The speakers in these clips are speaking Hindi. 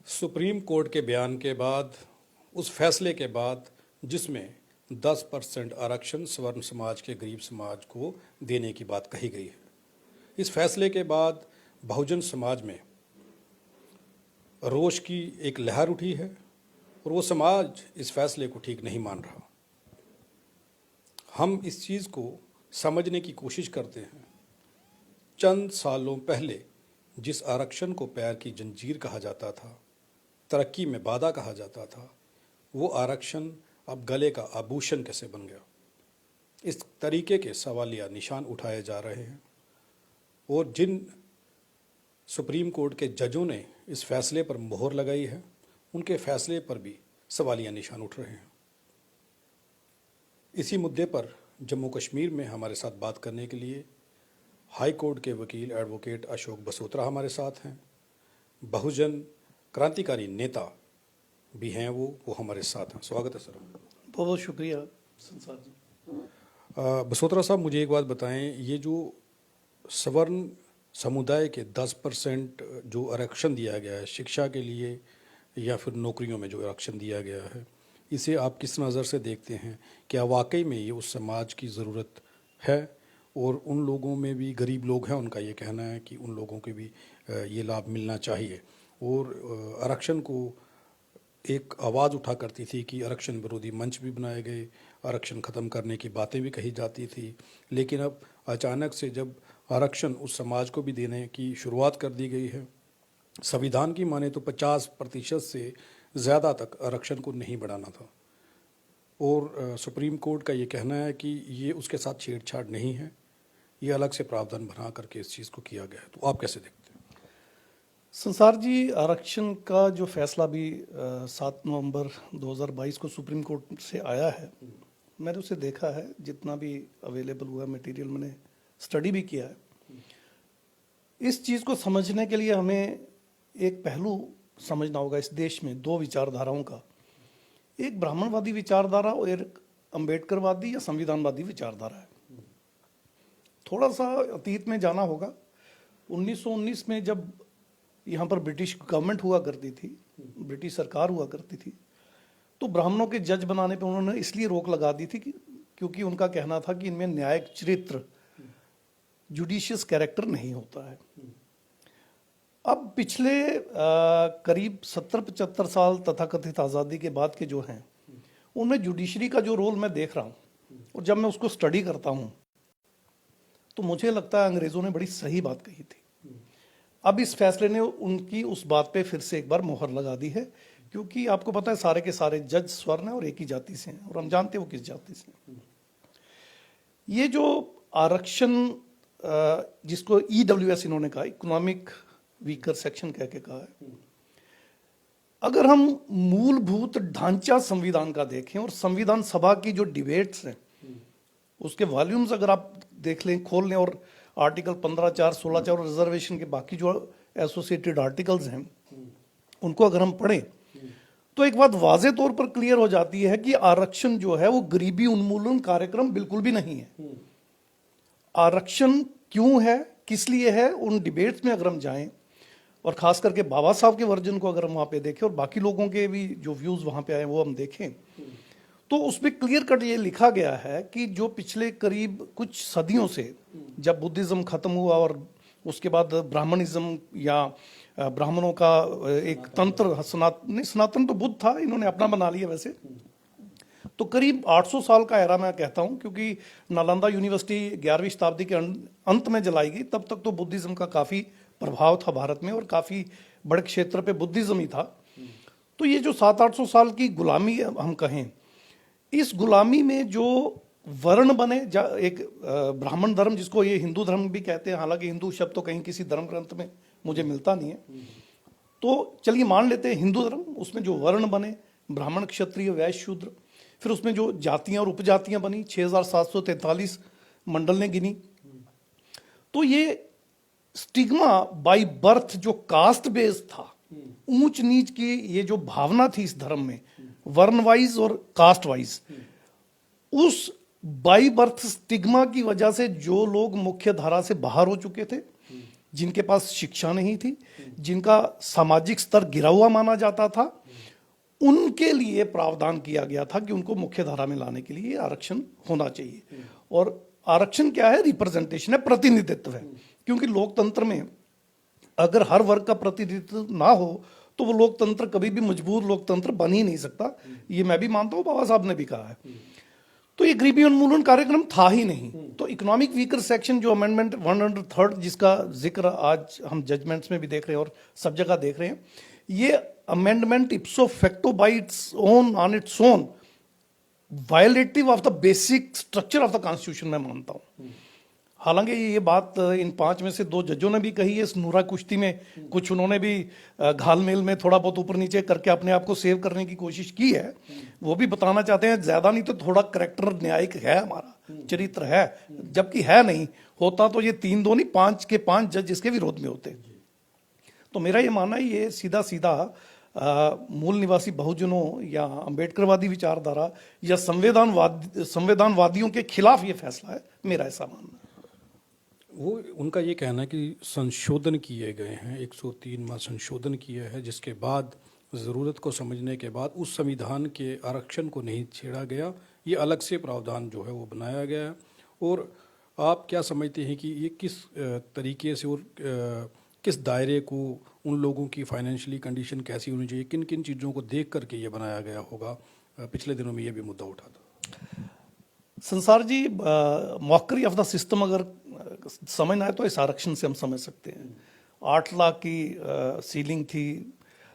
सुप्रीम कोर्ट के बयान के बाद, उस फैसले के बाद जिसमें 10% आरक्षण स्वर्ण समाज के गरीब समाज को देने की बात कही गई है, इस फैसले के बाद बहुजन समाज में रोष की एक लहर उठी है और वो समाज इस फैसले को ठीक नहीं मान रहा। हम इस चीज़ को समझने की कोशिश करते हैं। चंद सालों पहले जिस आरक्षण को पैर की जंजीर कहा जाता था, तरक्की में बाधा कहा जाता था, वो आरक्षण अब गले का आभूषण कैसे बन गया? इस तरीके के सवालिया निशान उठाए जा रहे हैं और जिन सुप्रीम कोर्ट के जजों ने इस फैसले पर मोहर लगाई है, उनके फैसले पर भी सवालिया निशान उठ रहे हैं। इसी मुद्दे पर जम्मू कश्मीर में हमारे साथ बात करने के लिए हाई कोर्ट के वकील एडवोकेट अशोक बसोत्रा हमारे साथ हैं। बहुजन क्रांतिकारी नेता भी हैं वो हमारे साथ हैं। स्वागत है सर। बहुत बहुत शुक्रिया संसार जी। बसोत्रा साहब, मुझे एक बात बताएं, ये जो सवर्ण समुदाय के 10% जो आरक्षण दिया गया है शिक्षा के लिए या फिर नौकरियों में जो आरक्षण दिया गया है, इसे आप किस नज़र से देखते हैं? क्या वाकई में ये उस समाज की ज़रूरत है? और उन लोगों में भी गरीब लोग हैं, उनका ये कहना है कि उन लोगों के भी ये लाभ मिलना चाहिए। और आरक्षण को एक आवाज़ उठा करती थी कि आरक्षण विरोधी मंच भी बनाए गए, आरक्षण ख़त्म करने की बातें भी कही जाती थी। लेकिन अब अचानक से जब आरक्षण उस समाज को भी देने की शुरुआत कर दी गई है, संविधान की माने तो 50% से ज़्यादा तक आरक्षण को नहीं बढ़ाना था और सुप्रीम कोर्ट का ये कहना है कि ये उसके साथ छेड़छाड़ नहीं है, ये अलग से प्रावधान बना करके इस चीज़ को किया गया है। तो आप कैसे देखते हैं? संसार जी, आरक्षण का जो फैसला भी 7 नवंबर 2022 को सुप्रीम कोर्ट से आया है, मैंने उसे देखा है, जितना भी अवेलेबल हुआ मटेरियल मैंने स्टडी भी किया है। इस चीज़ को समझने के लिए हमें एक पहलू समझना होगा। इस देश में दो विचारधाराओं का, एक ब्राह्मणवादी विचारधारा और एक अम्बेडकरवादी या संविधानवादी विचारधारा है। थोड़ा सा अतीत में जाना होगा। 1919 में जब यहाँ पर ब्रिटिश गवर्नमेंट हुआ करती थी, ब्रिटिश सरकार हुआ करती थी, तो ब्राह्मणों के जज बनाने पे उन्होंने इसलिए रोक लगा दी थी क्योंकि उनका कहना था कि इनमें न्यायिक चरित्र, जुडिशियस कैरेक्टर नहीं होता है। अब पिछले करीब 70-75 साल तथाकथित आज़ादी के बाद के जो हैं, उनमें जुडिशरी का जो रोल मैं देख रहा हूँ और जब मैं उसको स्टडी करता हूँ तो मुझे लगता है अंग्रेज़ों ने बड़ी सही बात कही थी। अब इस फैसले ने उनकी उस बात पे फिर से एक बार मोहर लगा दी है, क्योंकि आपको पता है सारे के सारे जज स्वर्ण हैं और एक ही जाति से हैं और हम जानते हैं वो किस जाति से हैं। ये जो आरक्षण जिसको EWS इन्होंने कहा, इकोनॉमिक वीकर सेक्शन कह के कहा है, अगर हम मूलभूत ढांचा संविधान का देखें और संविधान सभा की जो डिबेट्स हैं उसके वॉल्यूम्स अगर आप देख लें, खोल लें, और आर्टिकल 15(4), 16(4) और रिजर्वेशन के बाकी जो एसोसिएटेड आर्टिकल्स हैं उनको अगर हम पढ़ें तो एक बात वाज़े तौर पर क्लियर हो जाती है कि आरक्षण जो है वो गरीबी उन्मूलन कार्यक्रम बिल्कुल भी नहीं है। आरक्षण क्यों है, किस लिए है, उन डिबेट्स में अगर हम जाएं और खास करके बाबा साहब के वर्जन को अगर हम वहाँ पे देखें और बाकी लोगों के भी जो व्यूज़ वहाँ पे आए वो हम देखें, तो उसमें क्लियर कट ये लिखा गया है कि जो पिछले करीब कुछ सदियों से जब बुद्धिज़्म ख़त्म हुआ और उसके बाद ब्राह्मणिज्म या ब्राह्मणों का एक तंत्र, सनातन तो बुद्ध था, इन्होंने अपना बना लिया वैसे, तो करीब 800 साल का एरा मैं कहता हूँ, क्योंकि नालंदा यूनिवर्सिटी 11वीं शताब्दी के अंत में जलाई गई, तब तक तो बुद्धिज़्म का काफ़ी प्रभाव था भारत में और काफ़ी बड़े क्षेत्र पे बुद्धिज़्म ही था। तो ये जो 700-800 साल की गुलामी हम कहें, इस गुलामी में जो वर्ण बने, एक ब्राह्मण धर्म जिसको ये हिंदू धर्म भी कहते हैं, हालांकि हिंदू शब्द तो कहीं किसी धर्म ग्रंथ में मुझे मिलता नहीं है, तो चलिए मान लेते हैं हिंदू धर्म, उसमें जो वर्ण बने, ब्राह्मण, क्षत्रिय, वैश्य, शूद्र, फिर उसमें जो जातियां और उपजातियां बनी, 6743 मंडल ने गिनी। तो ये स्टिग्मा बाय बर्थ जो कास्ट बेस्ड था, ऊंच नीच की ये जो भावना थी इस धर्म में, वर्ण वाइज और कास्ट वाइज, उस बाई बर्थ स्टिग्मा की वजह से जो लोग मुख्य धारा से बाहर हो चुके थे जिनके पास शिक्षा नहीं थी, जिनका सामाजिक स्तर गिरा हुआ माना जाता था, उनके लिए प्रावधान किया गया था कि उनको मुख्य धारा में लाने के लिए आरक्षण होना चाहिए। और आरक्षण क्या है? रिप्रेजेंटेशन है, प्रतिनिधित्व है। क्योंकि लोकतंत्र में अगर हर वर्ग का प्रतिनिधित्व ना हो तो वो लोकतंत्र कभी भी मजबूत लोकतंत्र बन ही नहीं सकता। ये मैं भी मानता हूँ, बाबा साहब ने भी कहा है। तो ये गरीबी उन्मूलन कार्यक्रम था ही नहीं। तो इकोनॉमिक वीकर सेक्शन जो अमेंडमेंट 103 जिसका जिक्र आज हम जजमेंट्स में भी देख रहे हैं और सब जगह देख रहे हैं, ये amendment इप्सो facto bye its own on its own violative of the basic structure of the constitution मैं मानता हूं। हालांकि ये बात इन 5 में से 2 जजों ने भी कही है। इस नूरा कुश्ती में कुछ उन्होंने भी घालमेल में थोड़ा बहुत ऊपर नीचे करके अपने आप को सेव करने की कोशिश की है। वो भी बताना चाहते हैं ज्यादा नहीं तो थोड़ा करेक्टर न्यायिक है, हमारा चरित्र है, जबकि है नहीं। होता तो ये 3-2 नहीं 5 के 5 जज इसके विरोध में होते। तो मेरा ये मानना है ये सीधा सीधा मूल निवासी बहुजनों या अंबेडकरवादी विचारधारा या संविधानवादियों के खिलाफ ये फैसला है, मेरा ऐसा मानना है। वो उनका ये कहना है कि संशोधन किए गए हैं, 103वां संशोधन किया है, जिसके बाद ज़रूरत को समझने के बाद उस संविधान के आरक्षण को नहीं छेड़ा गया, ये अलग से प्रावधान जो है वो बनाया गया है। और आप क्या समझते हैं कि ये किस तरीके से और किस दायरे को, उन लोगों की फाइनेंशियली कंडीशन कैसी होनी चाहिए, किन किन चीज़ों को देख करके ये बनाया गया होगा? पिछले दिनों में ये भी मुद्दा उठा था। संसार जी, मॉकरी ऑफ द सिस्टम अगर समझना है तो इस आरक्षण से हम समझ सकते हैं। 8 लाख की सीलिंग थी,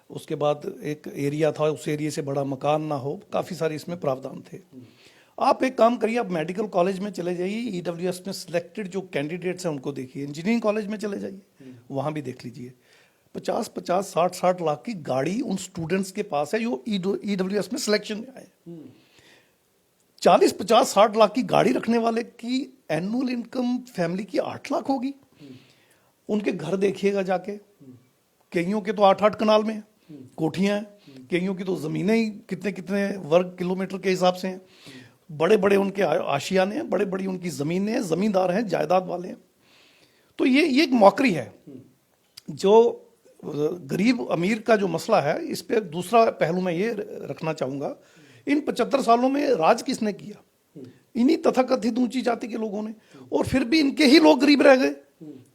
उसके बाद एक एरिया था, उस एरिया से बड़ा मकान ना हो, काफ़ी सारे इसमें प्रावधान थे। आप एक काम करिए, आप मेडिकल कॉलेज में चले जाइए, ईडब्ल्यूएस में सिलेक्टेड जो कैंडिडेट्स हैं उनको देखिए। इंजीनियरिंग कॉलेज में चले जाइए, वहाँ भी देख लीजिए। 50-50, 60-60 लाख की गाड़ी उन स्टूडेंट्स के पास है जो ईडब्ल्यूएस में सिलेक्शन में आए। 40-50-60 लाख की गाड़ी रखने वाले की एनुअल इनकम फैमिली की 8 लाख होगी। उनके घर देखिएगा जाके, कईयों के तो 8-8 कनाल में कोठियां हैं, कईयों की तो जमीनें ही कितने कितने वर्ग किलोमीटर के हिसाब से हैं। बड़े बड़े उनके आशियाने हैं, बड़े बड़ी उनकी जमीनें हैं, जमींदार हैं, जायदाद वाले हैं। तो ये एक मौकरी है। जो गरीब अमीर का जो मसला है, इस पे दूसरा पहलू मैं ये रखना चाहूंगा, इन 75 सालों में राज किसने किया? इन्हीं तथाकथित ऊंची जाति के लोगों ने। और फिर भी इनके ही लोग गरीब रह गए।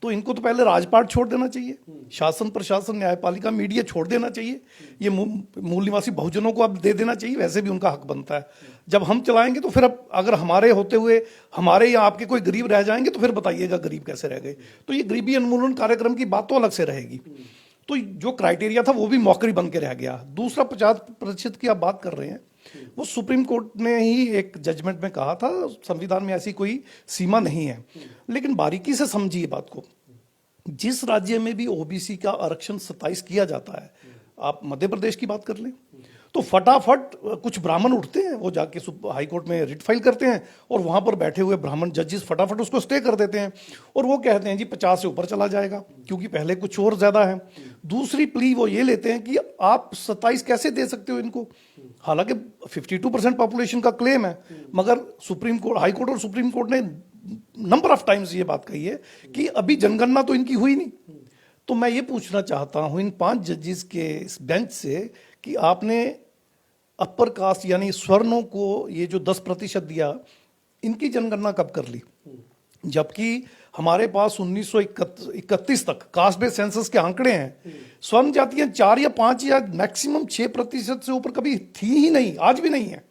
तो इनको तो पहले राजपाट छोड़ देना चाहिए, शासन प्रशासन न्यायपालिका मीडिया छोड़ देना चाहिए, ये मूल निवासी बहुजनों को अब दे देना चाहिए। वैसे भी उनका हक बनता है। जब हम चलाएंगे तो फिर अब अगर हमारे होते हुए हमारे या आपके कोई गरीब रह जाएंगे तो फिर बताइएगा गरीब कैसे रह गए। तो ये गरीबी उन्मूलन कार्यक्रम की बात तो अलग से रहेगी। तो जो क्राइटेरिया था वो भी मौकरी बन के रह गया। दूसरा 50% की आप बात कर रहे हैं, वो सुप्रीम कोर्ट ने ही एक जजमेंट में कहा था, संविधान में ऐसी कोई सीमा नहीं है। लेकिन बारीकी से समझिए बात को। जिस राज्य में भी ओबीसी का आरक्षण 27 किया जाता है, आप मध्य प्रदेश की बात कर लें, तो फटाफट कुछ ब्राह्मण उठते हैं, वो जाके हाई कोर्ट में रिट फाइल करते हैं और वहां पर बैठे हुए ब्राह्मण जजेस फटाफट उसको स्टे कर देते हैं और वो कहते हैं जी 50 से ऊपर चला जाएगा, क्योंकि पहले कुछ और ज्यादा है। दूसरी प्ली वो ये लेते हैं कि आप 27 कैसे दे सकते हो इनको, हालांकि 52% पॉपुलेशन का क्लेम है, मगर सुप्रीम कोर्ट, हाई कोर्ट और सुप्रीम कोर्ट ने नंबर ऑफ टाइम्स ये बात कही है कि अभी जनगणना तो इनकी हुई नहीं। तो मैं ये पूछना चाहता हूं इन 5 जजेस के इस बेंच से कि आपने अपर कास्ट यानी स्वर्णों को ये जो 10% दिया, इनकी जनगणना कब कर ली? जबकि हमारे पास 1931 तक कास्ट बेस्ड सेंसस के आंकड़े हैं। स्वर्ण जातियां 4 या 5 या मैक्सिमम 6% से ऊपर कभी थी ही नहीं, आज भी नहीं है।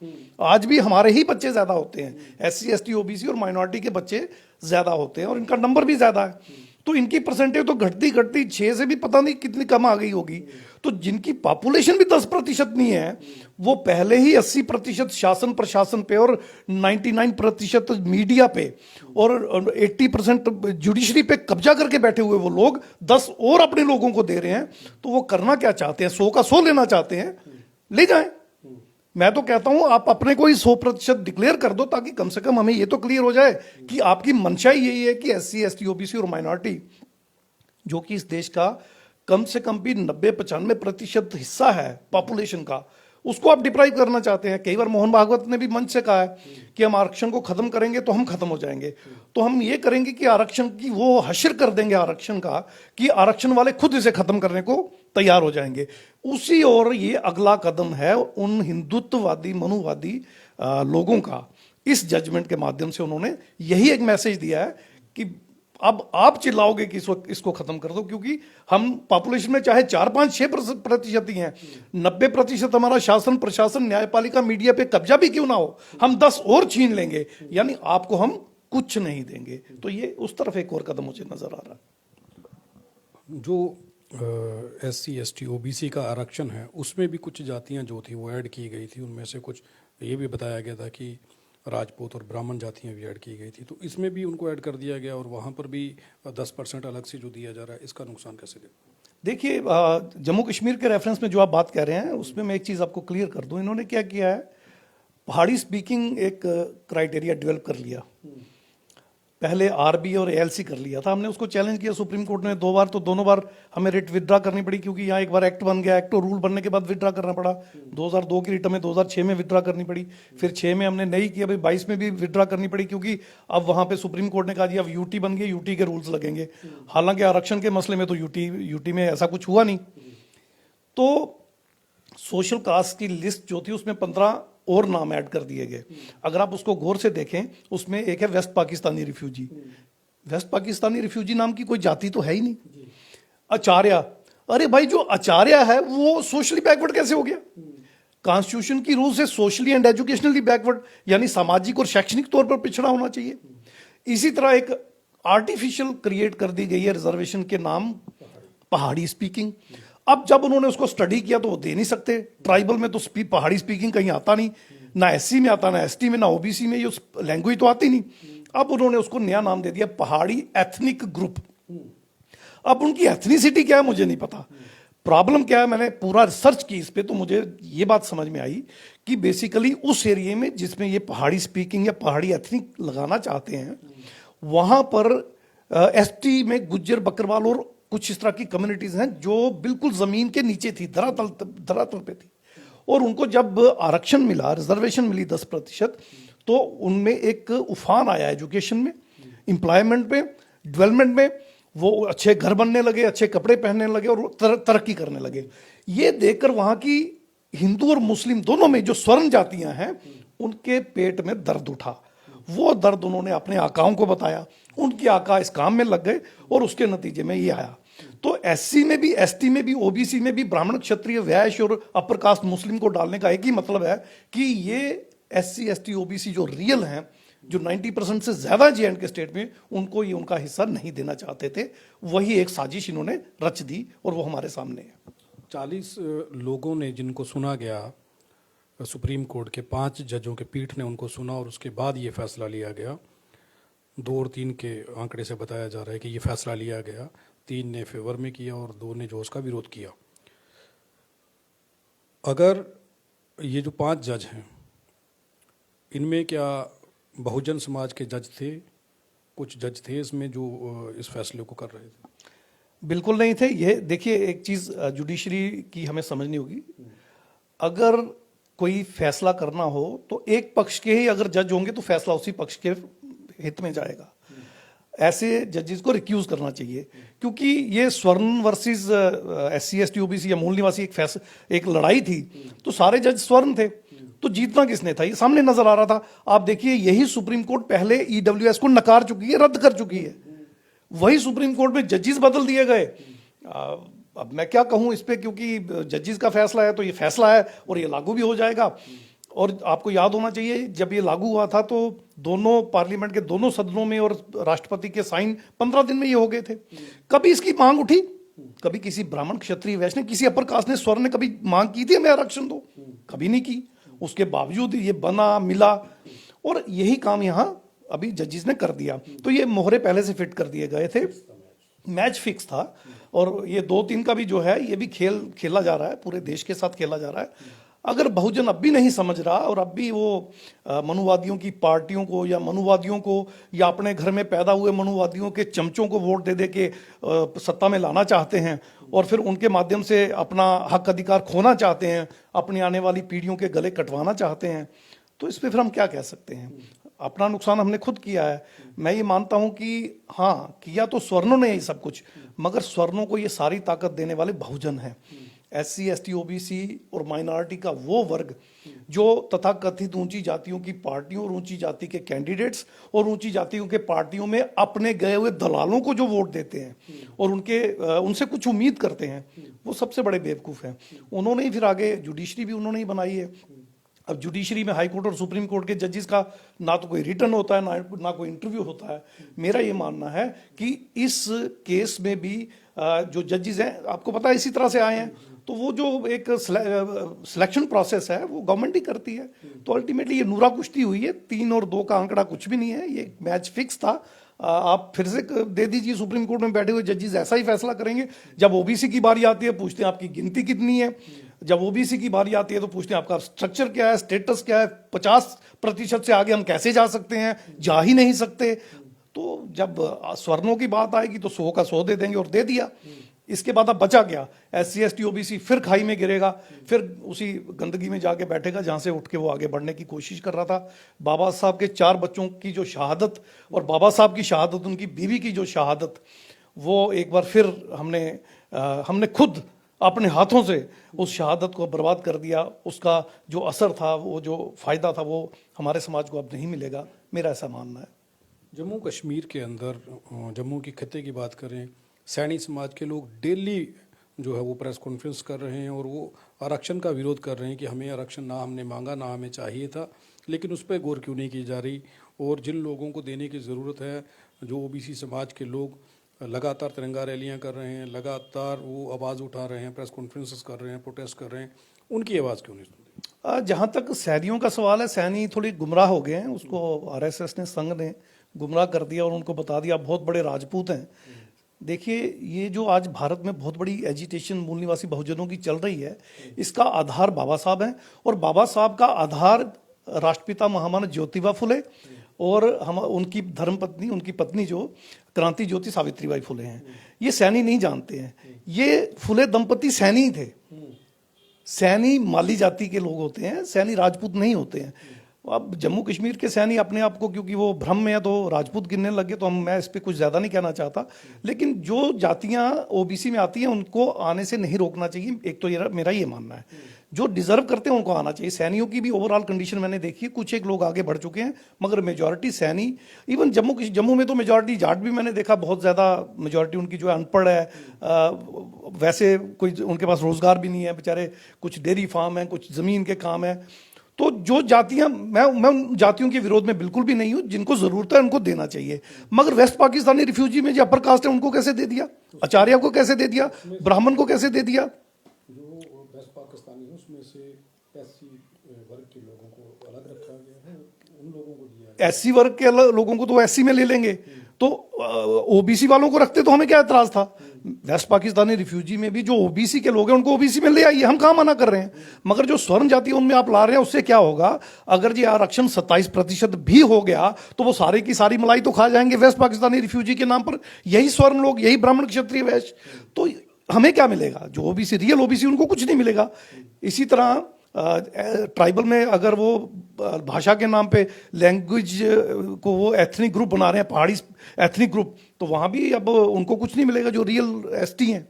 आज भी हमारे ही बच्चे ज्यादा होते हैं, SC ST OBC और माइनॉरिटी के बच्चे ज्यादा होते हैं और इनका नंबर भी ज्यादा है। तो इनकी परसेंटेज तो घटती घटती 6 से भी पता नहीं कितनी कम आ गई होगी। तो जिनकी पॉपुलेशन भी 10% नहीं है, वो पहले ही 80% शासन प्रशासन पे और 99% मीडिया पे और 80% जुडिशरी पे कब्जा करके बैठे हुए वो लोग 10 और अपने लोगों को दे रहे हैं। तो वो करना क्या चाहते हैं? 100 का 100 लेना चाहते हैं, ले जाएं। मैं तो कहता हूं आप अपने को ही 100% डिक्लेयर कर दो, ताकि कम से कम हमें ये तो क्लियर हो जाए कि आपकी मंशा ही यही है कि SC ST OBC और माइनॉरिटी, जो कि इस देश का कम से कम भी 90-95% हिस्सा है पॉपुलेशन का, उसको आप डिप्राइव करना चाहते हैं। कई बार मोहन भागवत ने भी मंच से कहा है कि हम आरक्षण को खत्म करेंगे तो हम खत्म हो जाएंगे। तो हम ये करेंगे कि आरक्षण की वो हश्र कर देंगे आरक्षण का कि आरक्षण वाले खुद इसे खत्म करने को तैयार हो जाएंगे। उसी और ये अगला कदम है उन हिंदुत्ववादी मनुवादी लोगों का। इस जजमेंट के माध्यम से उन्होंने यही एक मैसेज दिया है कि अब आप चिल्लाओगे कि इसको खत्म कर दो, क्योंकि हम पॉपुलेशन में चाहे 4-5-6% ही हैं, 90% हमारा शासन प्रशासन न्यायपालिका मीडिया पे कब्जा भी क्यों ना हो, हम 10 और छीन लेंगे, यानी आपको हम कुछ नहीं देंगे। तो ये उस तरफ एक और कदम मुझे नजर आ रहा है। जो SC ST OBC का आरक्षण है उसमें भी कुछ जातियां जो थी वो ऐड की गई थी। उनमें से कुछ ये भी बताया गया था कि राजपूत और ब्राह्मण जातियां भी ऐड की गई थी, तो इसमें भी उनको ऐड कर दिया गया और वहाँ पर भी 10% अलग से जो दिया जा रहा है, इसका नुकसान कैसे देखते? देखिए, जम्मू कश्मीर के रेफरेंस में जो आप बात कर रहे हैं उसमें मैं एक चीज़ आपको क्लियर कर दूं। इन्होंने क्या किया है, पहाड़ी स्पीकिंग एक क्राइटेरिया डेवलप कर लिया। पहले RB और ALC कर लिया था, हमने उसको चैलेंज किया सुप्रीम कोर्ट ने 2 बार, तो दोनों बार हमें रिट विड्रा करनी पड़ी, क्योंकि यहाँ एक बार एक्ट बन गया, एक्ट और रूल बनने के बाद विड्रा करना पड़ा। 2002 की रिट में 2006 में विड्रा करनी पड़ी, फिर 6 में हमने नहीं किया, भाई 22 में भी विड्रा करनी पड़ी, क्योंकि अब वहाँ पे सुप्रीम कोर्ट ने कहा जी अब UT बन गई, UT के रूल्स लगेंगे। हालांकि आरक्षण के मसले में तो UT में ऐसा कुछ हुआ नहीं। तो सोशल कास्ट की लिस्ट जो थी उसमें 15 और नाम ऐड कर दिए गए। अगर आप उसको गौर से देखें, उसमें एक है West Pakistani refugee. West Pakistani refugee नाम की कोई जाति तो है ही नहीं। आचार्य, अरे भाई जो आचार्य है वो सोशली बैकवर्ड कैसे हो गया? कॉन्स्टिट्यूशन की रूल से सोशली एंड एजुकेशनली बैकवर्ड, यानी सामाजिक और शैक्षणिक तौर पर पिछड़ा होना चाहिए। इसी तरह एक आर्टिफिशियल क्रिएट कर दी गई है रिजर्वेशन के नाम पहाड़ी स्पीकिंग। अब जब उन्होंने उसको स्टडी किया तो वो दे नहीं सकते। ट्राइबल में तो पहाड़ी स्पीकिंग कहीं आता नहीं, ना SC में आता, ना ST में, ना OBC में, ये लैंग्वेज तो आती नहीं। अब उन्होंने उसको नया नाम दे दिया पहाड़ी एथनिक ग्रुप। अब उनकी एथनिसिटी क्या है मुझे नहीं पता, प्रॉब्लम क्या है। मैंने पूरा रिसर्च की इस पे, तो मुझे ये बात समझ में आई कि बेसिकली उस एरिया में जिसमें ये पहाड़ी स्पीकिंग या पहाड़ी एथनिक लगाना चाहते हैं, वहां पर ST में गुज्जर बकरवाल और कुछ इस तरह की कम्युनिटीज हैं जो बिल्कुल जमीन के नीचे थी, धरातल पे थी। और उनको जब आरक्षण मिला, रिजर्वेशन मिली 10%, तो उनमें एक उफान आया एजुकेशन में, एम्प्लॉयमेंट में, डेवलपमेंट में। वो अच्छे घर बनने लगे, अच्छे कपड़े पहनने लगे और तरक्की करने लगे। ये देखकर वहां की हिंदू और मुस्लिम दोनों में जो स्वर्ण जातियां हैं उनके पेट में दर्द उठा। वो दर्द उन्होंने अपने आकाओं को बताया, उनके आका इस काम में लग गए और उसके नतीजे में ये आया। तो SC में भी, ST में भी, OBC में भी ब्राह्मण, क्षत्रिय, वैश्य और अपर कास्ट मुस्लिम को डालने का एक ही मतलब है कि ये SC ST OBC जो रियल हैं, जो 90% से ज्यादा JNK के स्टेट में, उनको ये उनका हिस्सा नहीं देना चाहते थे। वही एक साजिश इन्होंने रच दी और वो हमारे सामने है। 40 लोगों ने जिनको सुना गया, सुप्रीम कोर्ट के 5 जजों के पीठ ने उनको सुना और उसके बाद ये फैसला लिया गया। 2 और 3 के आंकड़े से बताया जा रहा है कि ये फैसला लिया गया। 3 ने फेवर में किया और 2 ने जो उसका विरोध किया। अगर ये जो 5 जज हैं, इनमें क्या बहुजन समाज के जज थे? कुछ जज थे इसमें जो इस फैसले को कर रहे थे? बिल्कुल नहीं थे। ये देखिए, एक चीज जुडिशरी की हमें समझनी होगी। अगर कोई फैसला करना हो तो एक पक्ष के ही अगर जज होंगे तो फैसला उसी पक्ष के हित में जाएगा। ऐसे जजेस को रिक्यूज करना चाहिए, क्योंकि ये स्वर्ण वर्सेस SC ST OBC या मूल निवासी एक लड़ाई थी, तो सारे जज स्वर्ण थे। तो जीतना किसने था ये सामने नजर आ रहा था। आप देखिए, यही सुप्रीम कोर्ट पहले EWS को नकार चुकी है, रद्द कर चुकी है। वही सुप्रीम कोर्ट में जजेस बदल दिए गए। अब मैं क्या कहूं इस पे, क्योंकि जजेस का फैसला है तो ये फैसला है और ये लागू भी हो जाएगा। और आपको याद होना चाहिए, जब ये लागू हुआ था तो दोनों पार्लियामेंट के दोनों सदनों में और राष्ट्रपति के साइन 15 दिन में ये हो गए थे। कभी इसकी मांग उठी? कभी किसी ब्राह्मण, क्षत्रिय, वैश्य ने, किसी अपर कास्ट ने, स्वर्ण ने कभी मांग की थी हमें आरक्षण दो? कभी नहीं की। उसके बावजूद ये बना, मिला, और यही काम यहाँ अभी जजेस ने कर दिया। तो ये मोहरे पहले से फिट कर दिए गए थे, मैच फिक्स था। और ये 2-3 का भी जो है, ये भी खेल खेला जा रहा है, पूरे देश के साथ खेला जा रहा है। अगर बहुजन अब भी नहीं समझ रहा और अब भी वो मनुवादियों की पार्टियों को या मनुवादियों को या अपने घर में पैदा हुए मनुवादियों के चमचों को वोट दे दे के सत्ता में लाना चाहते हैं और फिर उनके माध्यम से अपना हक अधिकार खोना चाहते हैं, अपनी आने वाली पीढ़ियों के गले कटवाना चाहते हैं, तो इस पे फिर हम क्या कह सकते हैं? अपना नुकसान हमने खुद किया है। मैं ये मानता हूं कि हाँ, किया तो स्वर्णों ने ये सब कुछ, मगर स्वर्णों को ये सारी ताकत देने वाले बहुजन हैं। SC, ST, OBC और माइनॉरिटी का वो वर्ग जो तथाकथित ऊंची जातियों की पार्टियों और ऊंची जाति के कैंडिडेट्स और ऊंची जातियों के पार्टियों में अपने गए हुए दलालों को जो वोट देते हैं और उनसे कुछ उम्मीद करते हैं, वो सबसे बड़े बेवकूफ़ हैं। उन्होंने ही फिर आगे जुडिशरी भी उन्होंने ही बनाई है। अब जुडिशरी में हाई कोर्ट और सुप्रीम कोर्ट के जजेस का ना तो कोई रिटर्न होता है, ना कोई इंटरव्यू होता है। मेरा ये मानना है कि इस केस में भी जो जजेस हैं, आपको पता है इसी तरह से आए हैं, तो वो जो एक सिलेक्शन प्रोसेस है वो गवर्नमेंट ही करती है। तो अल्टीमेटली ये नूरा कुश्ती हुई है, 3 और 2 का आंकड़ा कुछ भी नहीं है, ये मैच फिक्स था। आप फिर से दे दीजिए, सुप्रीम कोर्ट में बैठे हुए जजेस ऐसा ही फैसला करेंगे। जब ओबीसी की बारी आती है पूछते हैं आपकी गिनती कितनी है, जब ओबीसी की बारी आती है तो पूछते हैं आपका स्ट्रक्चर क्या है, स्टेटस क्या है, 50% से आगे हम कैसे जा सकते हैं, जा ही नहीं सकते। तो जब स्वर्णों की बात आएगी तो 100 का 100 दे देंगे और दे दिया। इसके बाद अब बचा क्या? SC, ST, OBC फिर खाई में गिरेगा, फिर उसी गंदगी में जाके बैठेगा जहां से उठ के वो आगे बढ़ने की कोशिश कर रहा था। बाबा साहब के 4 बच्चों की जो शहादत और बाबा साहब की शहादत, उनकी बीवी की जो शहादत, वो एक बार फिर हमने खुद अपने हाथों से उस शहादत को बर्बाद कर दिया। उसका जो असर था, वो जो फायदा था, वो हमारे समाज को अब नहीं मिलेगा, मेरा ऐसा मानना है। जम्मू कश्मीर के अंदर, जम्मू की खत्ते की बात करें, सैनी समाज के लोग डेली जो है वो प्रेस कॉन्फ्रेंस कर रहे हैं और वो आरक्षण का विरोध कर रहे हैं कि हमें आरक्षण ना हमने मांगा, ना हमें चाहिए था, लेकिन उस पर गौर क्यों नहीं की जा रही। और जिन लोगों को देने की ज़रूरत है, जो OBC समाज के लोग लगातार तिरंगा रैलियां कर रहे हैं, लगातार वो आवाज़ उठा रहे हैं, प्रेस कॉन्फ्रेंसेस कर रहे हैं, प्रोटेस्ट कर रहे हैं, उनकी आवाज़ क्यों नहीं सुनते? जहाँ तक सैनियों का सवाल है, सैनी थोड़ी गुमराह हो गए हैं। उसको RSS ने, संघ ने गुमराह कर दिया और उनको बता दिया बहुत बड़े राजपूत हैं। देखिए, ये जो आज भारत में बहुत बड़ी एजिटेशन मूल निवासी बहुजनों की चल रही है, इसका आधार बाबा साहब हैं और बाबा साहब का आधार राष्ट्रपिता महामानव ज्योतिबा फुले और हम उनकी धर्मपत्नी, उनकी पत्नी जो क्रांति ज्योति सावित्रीबाई फुले हैं। ये सैनी नहीं जानते हैं, ये फुले दंपति सैनी थे। सैनी माली जाति के लोग होते हैं, सैनी राजपूत नहीं होते हैं। अब जम्मू कश्मीर के सैनी अपने आप को, क्योंकि वो भ्रम में है तो राजपूत गिनने लगे, तो मैं इस पर कुछ ज़्यादा नहीं कहना चाहता। लेकिन जो जातियां OBC में आती हैं उनको आने से नहीं रोकना चाहिए, एक तो ये मेरा ये मानना है। जो डिजर्व करते हैं उनको आना चाहिए। सैनियों की भी ओवरऑल कंडीशन मैंने देखी है, कुछ एक लोग आगे बढ़ चुके हैं, मगर मेजॉरिटी सैनी, इवन जम्मू में तो मेजॉरिटी जाट भी मैंने देखा, बहुत ज़्यादा मेजॉरिटी उनकी जो है अनपढ़ है। वैसे कोई उनके पास रोजगार भी नहीं है बेचारे, कुछ डेयरी फार्म है, कुछ ज़मीन के काम है। तो जो जातियां, मैं उन जातियों के विरोध में बिल्कुल भी नहीं हूं, जिनको जरूरत है उनको देना चाहिए। मगर वेस्ट पाकिस्तानी रिफ्यूजी में जो अपर कास्ट है उनको कैसे दे दिया? आचार्य को कैसे दे दिया? ब्राह्मण को कैसे दे दिया? जो वेस्ट पाकिस्तानी है उसमें से SC वर्ग के लोगों को अलग रखा गया है, उन लोगों को दिया। SC वर्ग के लोगों को तो SC में ले लेंगे, तो OBC वालों को रखते तो हमें क्या एतराज था? वेस्ट पाकिस्तानी रिफ्यूजी में भी जो OBC के लोग हैं उनको OBC में ले आइए, हम कहाँ मना कर रहे हैं। मगर जो स्वर्ण जाति उनमें आप ला रहे हैं, उससे क्या होगा? अगर जी आरक्षण 27% भी हो गया तो वो सारे की सारी मलाई तो खा जाएंगे वेस्ट पाकिस्तानी रिफ्यूजी के नाम पर, यही स्वर्ण लोग, यही ब्राह्मण क्षत्रिय वैश्य। तो हमें क्या मिलेगा? जो OBC, रियल OBC, उनको कुछ नहीं मिलेगा। इसी तरह ट्राइबल में अगर वो भाषा के नाम पे लैंग्वेज को वो एथनिक ग्रुप बना रहे हैं, पहाड़ी एथनिक ग्रुप, तो वहाँ भी अब उनको कुछ नहीं मिलेगा जो रियल ST हैं।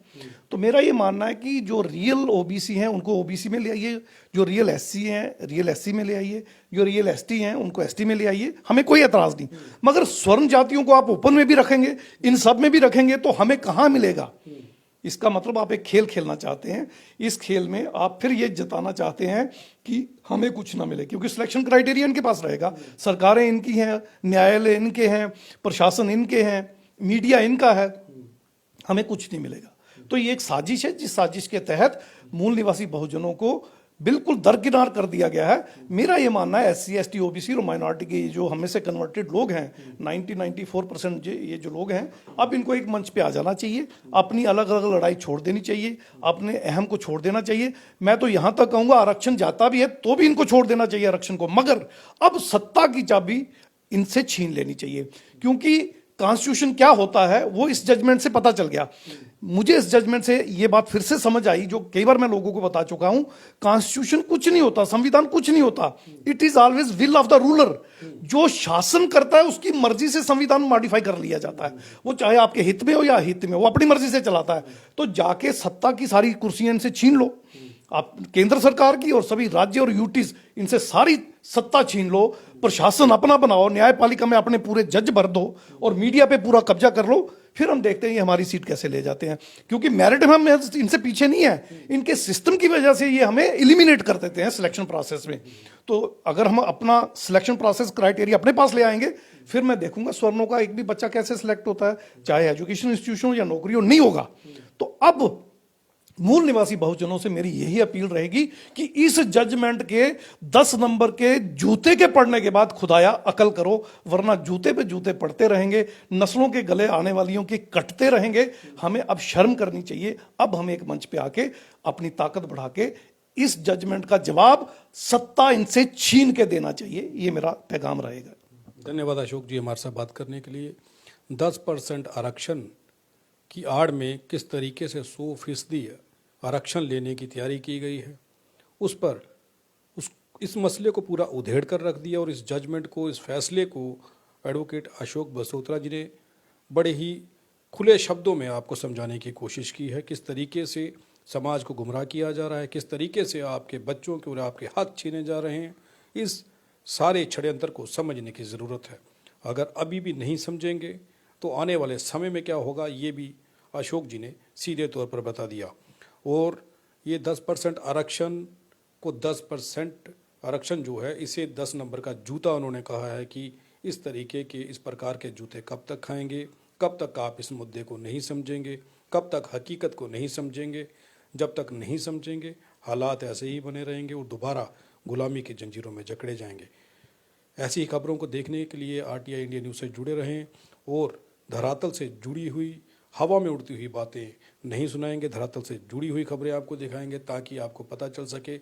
तो मेरा ये मानना है कि जो रियल OBC हैं उनको OBC में ले आइए, जो रियल SC हैं रियल SC में ले आइए, जो रियल ST हैं उनको ST में ले आइए, हमें कोई एतराज़ नहीं। मगर स्वर्ण जातियों को आप ओपन में भी रखेंगे, इन सब में भी रखेंगे, तो हमें कहाँ मिलेगा? इसका मतलब आप एक खेल खेलना चाहते हैं। इस खेल में आप फिर ये जताना चाहते हैं कि हमें कुछ ना मिले, क्योंकि सिलेक्शन क्राइटेरिया इनके पास रहेगा, सरकारें इनकी हैं, न्यायालय इनके हैं, प्रशासन इनके हैं, मीडिया इनका है, हमें कुछ नहीं मिलेगा। तो ये एक साजिश है, जिस साजिश के तहत मूल निवासी बहुजनों को बिल्कुल दरकिनार कर दिया गया है। मेरा ये मानना है SC ST OBC और माइनॉरिटी के जो हमें से कन्वर्टेड लोग हैं 94% ये जो लोग हैं, अब इनको एक मंच पे आ जाना चाहिए, अपनी अलग अलग लड़ाई छोड़ देनी चाहिए, अपने अहम को छोड़ देना चाहिए। मैं तो यहां तक कहूंगा आरक्षण जाता भी है तो भी इनको छोड़ देना चाहिए आरक्षण को, मगर अब सत्ता की चाबी इनसे छीन लेनी चाहिए, क्योंकि कॉन्स्टिट्यूशन क्या होता है वो इस जजमेंट से पता चल गया। मुझे इस जजमेंट से ये बात फिर से समझ आई जो कई बार मैं लोगों को बता चुका हूं, कॉन्स्टिट्यूशन कुछ नहीं होता, संविधान कुछ नहीं होता, it is always will of the ruler. जो शासन करता है उसकी मर्जी से संविधान मॉडिफाई कर लिया जाता है, वो चाहे आपके हित में हो या हित में, वो अपनी मर्जी से चलाता है। तो जाके सत्ता की सारी कुर्सियां इनसे छीन लो, आप केंद्र सरकार की और सभी राज्य और यूटीज, इनसे सारी सत्ता छीन लो, प्रशासन अपना बनाओ, न्यायपालिका में अपने पूरे जज भर दो और मीडिया पे पूरा कब्जा कर लो, फिर हम देखते हैं ये हमारी सीट कैसे ले जाते हैं। क्योंकि मेरिट में हम इनसे पीछे नहीं है, इनके सिस्टम की वजह से ये हमें एलिमिनेट कर देते हैं सिलेक्शन प्रोसेस में। तो अगर हम अपना सिलेक्शन प्रोसेस क्राइटेरिया अपने पास ले आएंगे, फिर मैं देखूंगा स्वर्णों का एक भी बच्चा कैसे सिलेक्ट होता है, चाहे एजुकेशन इंस्टीट्यूशन हो या नौकरी हो, नहीं होगा। तो अब मूल निवासी बहुजनों से मेरी यही अपील रहेगी कि इस जजमेंट के 10 नंबर के जूते के पड़ने के बाद खुदाया अकल करो, वरना जूते पे जूते पड़ते रहेंगे, नस्लों के गले आने वालियों के कटते रहेंगे। हमें अब शर्म करनी चाहिए, अब हमें एक मंच पे आके अपनी ताकत बढ़ा के इस जजमेंट का जवाब सत्ता इनसे छीन के देना चाहिए। ये मेरा पैगाम रहेगा। धन्यवाद अशोक जी हमारे साथ बात करने के लिए। 10% आरक्षण की आड़ में किस तरीके से 100% आरक्षण लेने की तैयारी की गई है, उस पर इस मसले को पूरा उधेड़ कर रख दिया और इस जजमेंट को, इस फैसले को एडवोकेट अशोक बसोत्रा जी ने बड़े ही खुले शब्दों में आपको समझाने की कोशिश की है, किस तरीके से समाज को गुमराह किया जा रहा है, किस तरीके से आपके बच्चों के और आपके हक छीने जा रहे हैं। इस सारे षड्यंत्र को समझने की ज़रूरत है। अगर अभी भी नहीं समझेंगे तो आने वाले समय में क्या होगा, ये भी अशोक जी ने सीधे तौर पर बता दिया। और ये 10% आरक्षण को 10% आरक्षण जो है, इसे 10 नंबर का जूता उन्होंने कहा है कि इस तरीके के, इस प्रकार के जूते कब तक खाएंगे, कब तक आप इस मुद्दे को नहीं समझेंगे, कब तक हकीकत को नहीं समझेंगे। जब तक नहीं समझेंगे हालात ऐसे ही बने रहेंगे और दोबारा गुलामी की जंजीरों में जकड़े जाएंगे। ऐसी खबरों को देखने के लिए RTI इंडिया न्यूज़ से जुड़े रहें और धरातल से जुड़ी हुई, हवा में उड़ती हुई बातें नहीं सुनाएंगे, धरातल से जुड़ी हुई खबरें आपको दिखाएंगे, ताकि आपको पता चल सके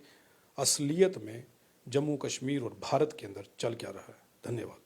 असलियत में जम्मू कश्मीर और भारत के अंदर चल क्या रहा है। धन्यवाद।